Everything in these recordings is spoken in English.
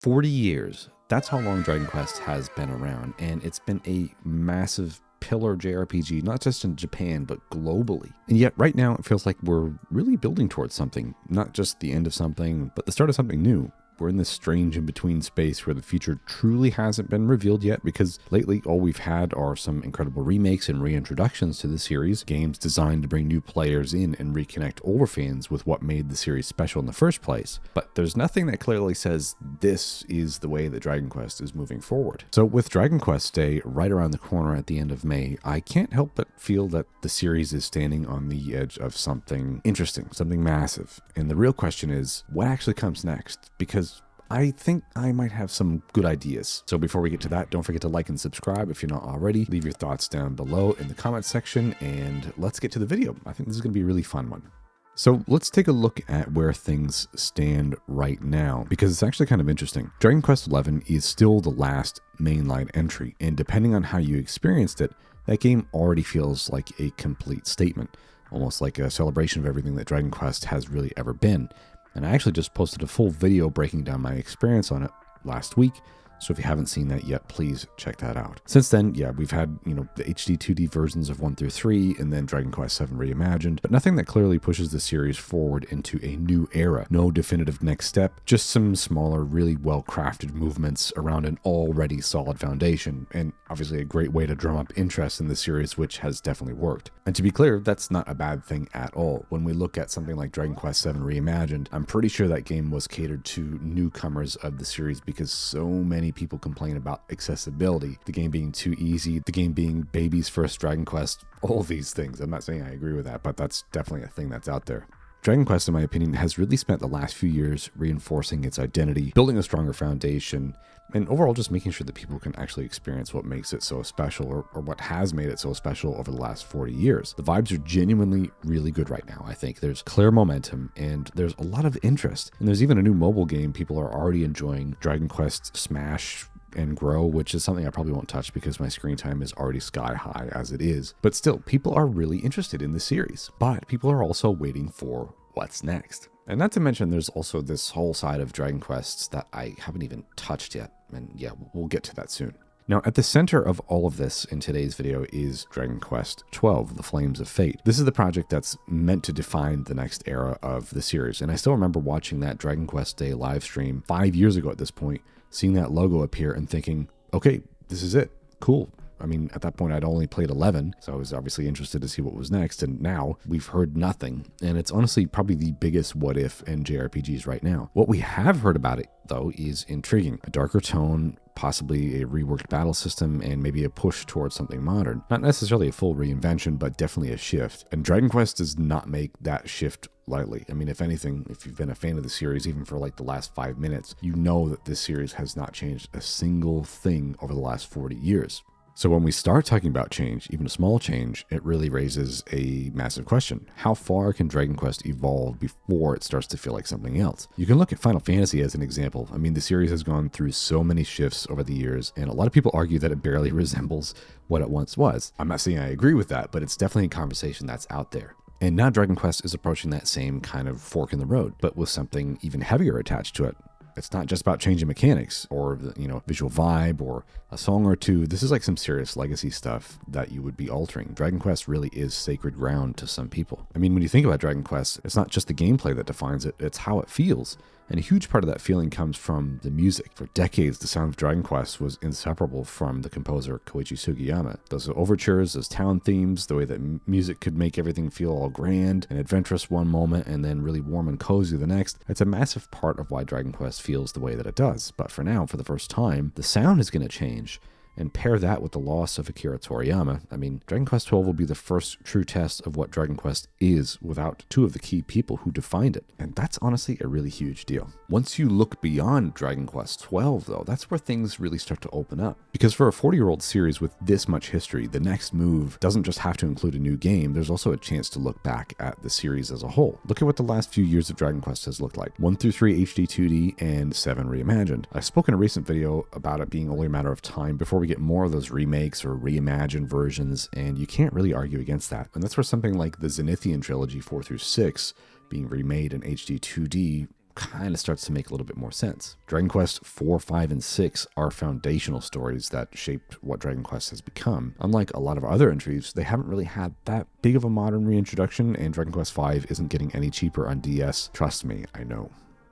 40 years. That's how long Dragon Quest has been around, and it's been a massive pillar JRPG, not just in Japan, but globally. And yet right now it feels like we're really building towards something, not just the end of something, but the start of something new. We're in this strange in-between space where the future truly hasn't been revealed yet, because lately all we've had are some incredible remakes and reintroductions to the series, games designed to bring new players in and reconnect older fans with what made the series special in the first place. But there's nothing that clearly says this is the way that Dragon Quest is moving forward. So with Dragon Quest Day right around the corner at the end of May, I can't help but feel that the series is standing on the edge of something interesting, something massive. And the real question is, what actually comes next? Because I think I might have some good ideas. So before we get to that, don't forget to like and subscribe if you're not already. Leave your thoughts down below in the comments section, and let's get to the video. I think this is going to be a really fun one. So let's take a look at where things stand right now, because it's actually kind of interesting. Dragon Quest XI is still the last mainline entry, and depending on how you experienced it, that game already feels like a complete statement, almost like a celebration of everything that Dragon Quest has really ever been. And I actually just posted a full video breaking down my experience on it last week, so if you haven't seen that yet, please check that out. Since then, yeah, we've had, the HD 2D versions of 1 through 3, and then Dragon Quest VII Reimagined, but nothing that clearly pushes the series forward into a new era. No definitive next step, just some smaller, really well-crafted movements around an already solid foundation, and obviously a great way to drum up interest in the series, which has definitely worked. And to be clear, that's not a bad thing at all. When we look at something like Dragon Quest VII Reimagined, I'm pretty sure that game was catered to newcomers of the series because so many people complain about accessibility, the game being too easy, the game being baby's first Dragon Quest, all these things. I'm not saying I agree with that, but that's definitely a thing that's out there. Dragon Quest, in my opinion, has really spent the last few years reinforcing its identity, building a stronger foundation, and overall just making sure that people can actually experience what makes it so special, or what has made it so special over the last 40 years. The vibes are genuinely really good right now, I think. There's clear momentum, and there's a lot of interest. And there's even a new mobile game people are already enjoying, Dragon Quest Smash and Grow, which is something I probably won't touch because my screen time is already sky high as it is. But still, people are really interested in the series. But people are also waiting for what's next. And not to mention, there's also this whole side of Dragon Quests that I haven't even touched yet. And yeah, we'll get to that soon. Now, at the center of all of this in today's video is Dragon Quest XII, The Flames of Fate. This is the project that's meant to define the next era of the series. And I still remember watching that Dragon Quest Day live stream 5 years ago at this point, seeing that logo appear and thinking, okay, this is it. Cool. I mean, at that point, I'd only played 11, so I was obviously interested to see what was next, and now we've heard nothing. And it's honestly probably the biggest what if in JRPGs right now. What we have heard about it, though, is intriguing. A darker tone, possibly a reworked battle system, and maybe a push towards something modern. Not necessarily a full reinvention, but definitely a shift. And Dragon Quest does not make that shift lightly. I mean, if anything, if you've been a fan of the series, even for like the last 5 minutes, you know that this series has not changed a single thing over the last 40 years. So when we start talking about change, even a small change, it really raises a massive question. How far can Dragon Quest evolve before it starts to feel like something else? You can look at Final Fantasy as an example. I mean, the series has gone through so many shifts over the years, and a lot of people argue that it barely resembles what it once was. I'm not saying I agree with that, but it's definitely a conversation that's out there. And now Dragon Quest is approaching that same kind of fork in the road, but with something even heavier attached to it. It's not just about changing mechanics or, visual vibe or a song or two. This is like some serious legacy stuff that you would be altering. Dragon Quest really is sacred ground to some people. I mean, when you think about Dragon Quest, it's not just the gameplay that defines it, it's how it feels. And a huge part of that feeling comes from the music. For decades, the sound of Dragon Quest was inseparable from the composer Koichi Sugiyama. Those overtures, those town themes, the way that music could make everything feel all grand and adventurous one moment and then really warm and cozy the next. It's a massive part of why Dragon Quest feels the way that it does. But for now, for the first time, the sound is going to change. And pair that with the loss of Akira Toriyama, I mean, Dragon Quest XII will be the first true test of what Dragon Quest is without two of the key people who defined it. And that's honestly a really huge deal. Once you look beyond Dragon Quest XII, though, that's where things really start to open up. Because for a 40-year-old series with this much history, the next move doesn't just have to include a new game, there's also a chance to look back at the series as a whole. Look at what the last few years of Dragon Quest has looked like. 1 through 3 HD 2D and 7 Reimagined. I spoke in a recent video about it being only a matter of time before we get more of those remakes or reimagined versions, and you can't really argue against that. And that's where something like the Zenithian trilogy 4 through 6 being remade in HD 2D kind of starts to make a little bit more sense. Dragon Quest 4, 5, and 6 are foundational stories that shaped what Dragon Quest has become. Unlike a lot of other entries, they haven't really had that big of a modern reintroduction, and Dragon Quest 5 isn't getting any cheaper on DS. Trust me, I know.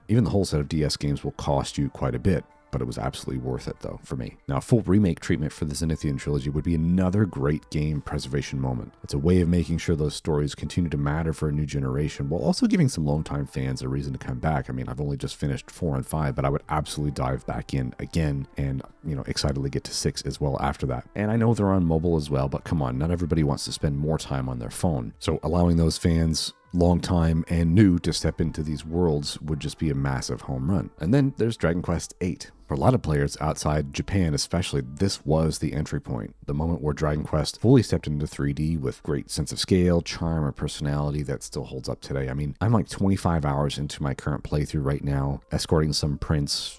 Even the whole set of DS games will cost you quite a bit, but it was absolutely worth it though for me. Now, full remake treatment for the Zenithian trilogy would be another great game preservation moment. It's a way of making sure those stories continue to matter for a new generation, while also giving some longtime fans a reason to come back. I mean, I've only just finished 4 and 5, but I would absolutely dive back in again and, excitedly get to 6 as well after that. And I know they're on mobile as well, but come on, not everybody wants to spend more time on their phone. So allowing those fans, long time and new, to step into these worlds would just be a massive home run. And then there's Dragon Quest 8. For a lot of players outside Japan especially, this was the entry point, the moment where Dragon Quest fully stepped into 3D with great sense of scale, charm, or personality that still holds up today. I mean, I'm like 25 hours into my current playthrough right now, escorting some prince,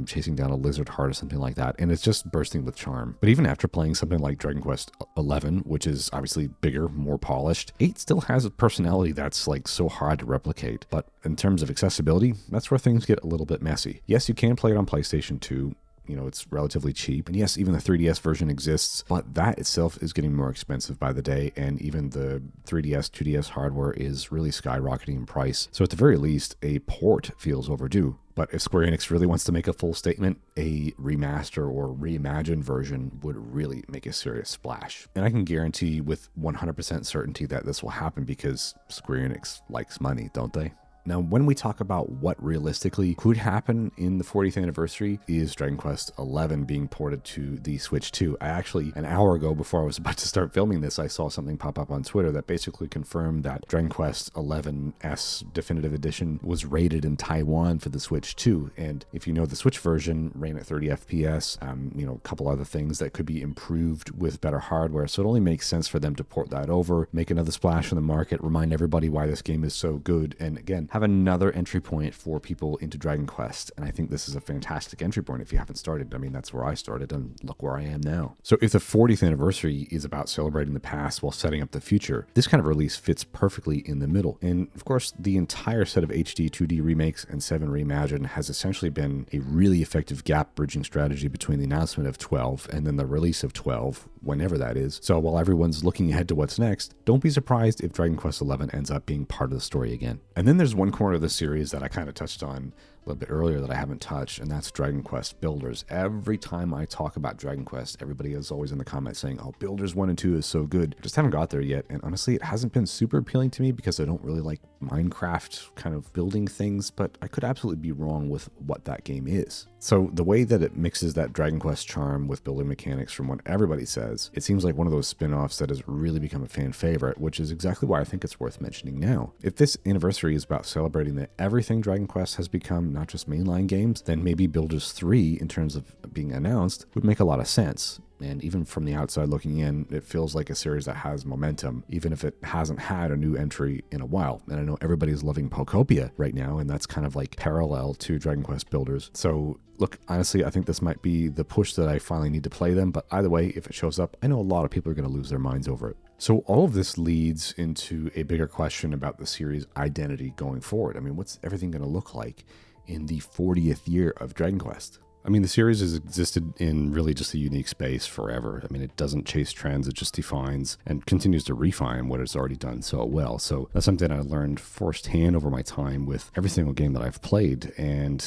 chasing down a lizard heart or something like that, and it's just bursting with charm. But even after playing something like Dragon Quest 11, which is obviously bigger, more polished, 8 still has a personality that's like so hard to replicate. But in terms of accessibility, that's where things get a little bit messy. Yes, you can play it on PlayStation 2. It's relatively cheap. And yes, even the 3DS version exists, but that itself is getting more expensive by the day. And even the 3DS, 2DS hardware is really skyrocketing in price. So at the very least, a port feels overdue. But if Square Enix really wants to make a full statement, a remaster or reimagined version would really make a serious splash. And I can guarantee with 100% certainty that this will happen because Square Enix likes money, don't they? Now, when we talk about what realistically could happen in the 40th anniversary is Dragon Quest XI being ported to the Switch 2. I actually, an hour ago before I was about to start filming this, I saw something pop up on Twitter that basically confirmed that Dragon Quest XI Definitive Edition was rated in Taiwan for the Switch 2. And if you know, the Switch version ran at 30 FPS, a couple other things that could be improved with better hardware. So it only makes sense for them to port that over, make another splash in the market, remind everybody why this game is so good, and again, have another entry point for people into Dragon Quest. And I think this is a fantastic entry point if you haven't started. I mean, that's where I started and look where I am now. So if the 40th anniversary is about celebrating the past while setting up the future, this kind of release fits perfectly in the middle. And of course, the entire set of HD 2D remakes and 7 Reimagined has essentially been a really effective gap bridging strategy between the announcement of 12 and then the release of 12, whenever that is. So while everyone's looking ahead to what's next, don't be surprised if Dragon Quest XI ends up being part of the story again. And then there's one corner of the series that I kind of touched on a little bit earlier that I haven't touched, and that's Dragon Quest Builders. Every time I talk about Dragon Quest, everybody is always in the comments saying, oh, Builders 1 and 2 is so good. I just haven't got there yet, and honestly, it hasn't been super appealing to me because I don't really like Minecraft kind of building things, but I could absolutely be wrong with what that game is. So the way that it mixes that Dragon Quest charm with building mechanics from what everybody says, it seems like one of those spin-offs that has really become a fan favorite, which is exactly why I think it's worth mentioning now. If this anniversary is about celebrating that everything Dragon Quest has become, not just mainline games, then maybe Builders 3, in terms of being announced, would make a lot of sense. And even from the outside looking in, it feels like a series that has momentum, even if it hasn't had a new entry in a while. And I know everybody's loving Pokopia right now, and that's kind of like parallel to Dragon Quest Builders. So look, honestly, I think this might be the push that I finally need to play them. But either way, if it shows up, I know a lot of people are going to lose their minds over it. So all of this leads into a bigger question about the series' identity going forward. I mean, what's everything going to look like in the 40th year of Dragon Quest? I mean, the series has existed in really just a unique space forever. I mean, it doesn't chase trends, it just defines and continues to refine what it's already done so well. So that's something I learned firsthand over my time with every single game that I've played. And,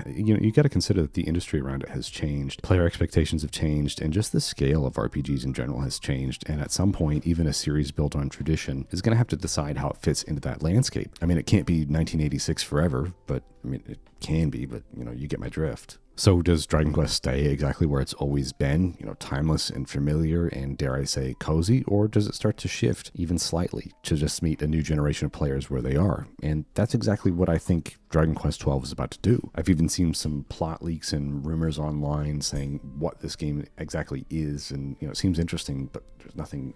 you got to consider that the industry around it has changed. Player expectations have changed, and just the scale of RPGs in general has changed. And at some point, even a series built on tradition is going to have to decide how it fits into that landscape. I mean, it can't be 1986 forever, but I mean, it can be, but you get my drift. So does Dragon Quest stay exactly where it's always been, timeless and familiar and, dare I say, cozy? Or does it start to shift even slightly to just meet a new generation of players where they are? And that's exactly what I think Dragon Quest XII is about to do. I've even seen some plot leaks and rumors online saying what this game exactly is, and it seems interesting, but there's nothing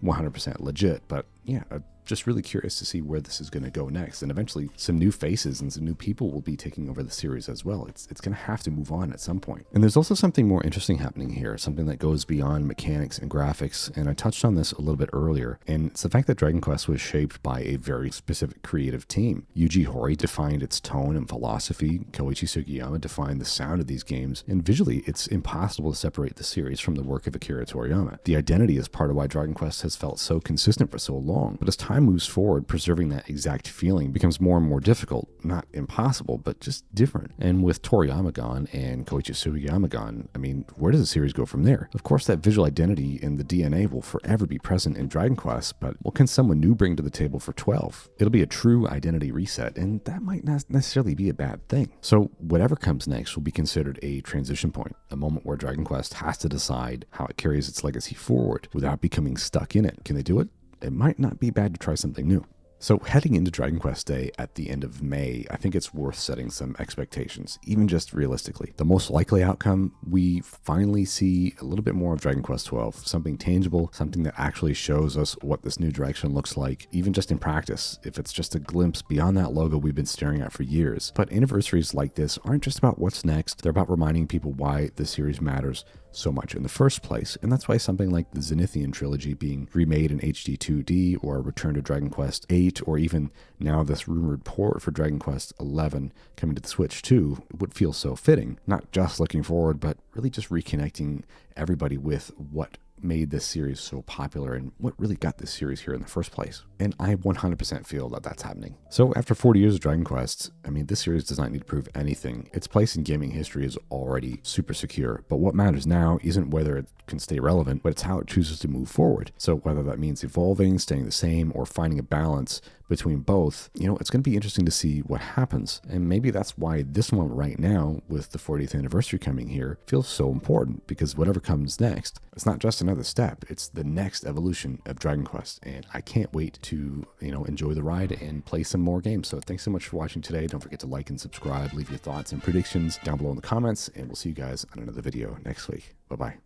100% legit. But yeah, just really curious to see where this is going to go next. And eventually some new faces and some new people will be taking over the series as well. It's going to have to move on at some point. And there's also something more interesting happening here, something that goes beyond mechanics and graphics. And I touched on this a little bit earlier. And it's the fact that Dragon Quest was shaped by a very specific creative team. Yuji Horii defined its tone and philosophy. Koichi Sugiyama defined the sound of these games. And visually, it's impossible to separate the series from the work of Akira Toriyama. The identity is part of why Dragon Quest has felt so consistent for so long. But as time moves forward, preserving that exact feeling becomes more and more difficult. Not impossible, but just different. And with Toriyama gone and Koichi Sugiyama gone, I mean, where does the series go from there? Of course, that visual identity and the DNA will forever be present in Dragon Quest, but what can someone new bring to the table for 12? It'll be a true identity reset, and that might not necessarily be a bad thing. So whatever comes next will be considered a transition point, a moment where Dragon Quest has to decide how it carries its legacy forward without becoming stuck in it. Can they do it? It might not be bad to try something new. So heading into Dragon Quest Day at the end of May, I think it's worth setting some expectations, even just realistically. The most likely outcome, we finally see a little bit more of Dragon Quest XII, something tangible, something that actually shows us what this new direction looks like, even just in practice, if it's just a glimpse beyond that logo we've been staring at for years. But anniversaries like this aren't just about what's next, they're about reminding people why the series matters so much in the first place, and that's why something like the Zenithian trilogy being remade in HD 2D, or a return to Dragon Quest VIII, or even now this rumored port for Dragon Quest XI coming to the Switch 2 would feel so fitting. Not just looking forward, but really just reconnecting everybody with what made this series so popular and what really got this series here in the first place. And I 100% feel that that's happening. So after 40 years of Dragon Quest, I mean, this series does not need to prove anything. Its place in gaming history is already super secure, but what matters now isn't whether it can stay relevant, but it's how it chooses to move forward. So whether that means evolving, staying the same, or finding a balance between both, it's going to be interesting to see what happens. And maybe that's why this moment right now, with the 40th anniversary coming here, feels so important, because whatever comes next, it's not just another step, it's the next evolution of Dragon Quest. And I can't wait to, enjoy the ride and play some more games. So thanks so much for watching today. Don't forget to like and subscribe, leave your thoughts and predictions down below in the comments, and we'll see you guys on another video next week. Bye-bye.